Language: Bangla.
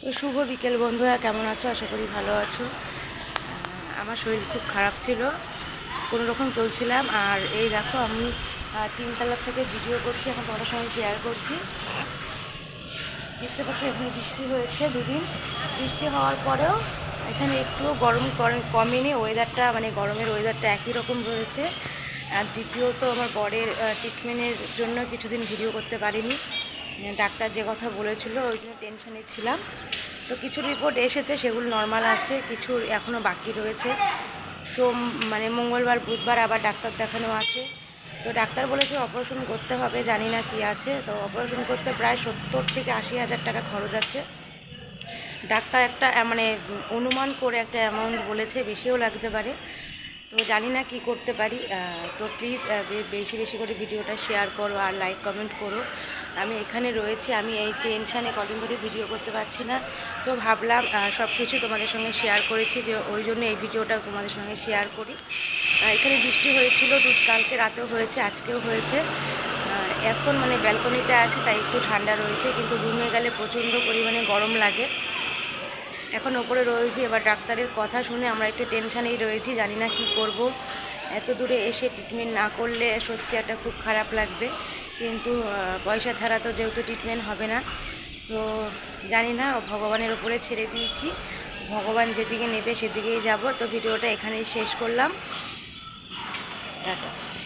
তো শুভ বিকেল বন্ধুরা, কেমন আছো? আশা করি ভালো আছো। আমার শরীর খুব খারাপ ছিল, কোনো রকম চলছিলাম। আর এই দেখো আমি 3 তলা থেকে ভিডিও করছি, এখন তোমাদের সঙ্গে শেয়ার করছি। দেখতে পাচ্ছি এখানে বৃষ্টি হয়েছে 2 দিন। বৃষ্টি হওয়ার পরেও এখানে একটুও গরম কমেনি। ওয়েদারটা মানে গরমের ওয়েদারটা একই রকম রয়েছে। আর দ্বিতীয়ত আমার বরের ট্রিটমেন্টের জন্য কিছুদিন ভিডিও করতে পারিনি। ডাক্তার যে কথা বলেছিল ওই জন্য টেনশনে ছিলাম। তো কিছু রিপোর্ট এসেছে, সেগুলো নর্মাল আছে, কিছু এখনও বাকি রয়েছে। মানে মঙ্গলবার বুধবার আবার ডাক্তার দেখানো আছে। তো ডাক্তার বলেছে অপারেশন করতে হবে, জানি না কি আছে। তো অপারেশন করতে প্রায় 70 থেকে 80 হাজার টাকা খরচ আছে। ডাক্তার একটা মানে অনুমান করে একটা অ্যামাউন্ট বলেছে, বেশিও লাগতে পারে। তো জানি না কি করতে পারি। তো প্লিজ বেশি বেশি করে ভিডিওটা শেয়ার করো আর লাইক কমেন্ট করো। আমি এখানে রয়েছি, আমি এই টেনশানে কদিন ধরে ভিডিও করতে পারছি না। তো ভাবলাম সব কিছু তোমাদের সঙ্গে শেয়ার করেছি, যে ওই জন্য এই ভিডিওটা তোমাদের সঙ্গে শেয়ার করি। এখানে বৃষ্টি হয়েছিল, কালকে রাতেও হয়েছে, আজকেও হয়েছে। এখন মানে ব্যালকনিতে আছি, তাই একটু ঠান্ডা রয়েছে, কিন্তু রুমে গেলে প্রচণ্ড পরিমাণে গরম লাগে। এখন ওপরে রয়েছি, এবার ডাক্তারের কথা শুনে আমরা একটু টেনশানেই রয়েছি, জানি না কি করব। এত দূরে এসে ট্রিটমেন্ট না করলে সত্যি একটা খুব খারাপ লাগবে, কিন্তু পয়সা ছাড়া তো যেহেতু ট্রিটমেন্ট হবে না। তো জানি না, ভগবানের উপরে ছেড়ে দিয়েছি, ভগবান যেদিকে নেবে সেদিকেই যাব। তো ভিডিওটা এখানেই শেষ করলাম। টাটা।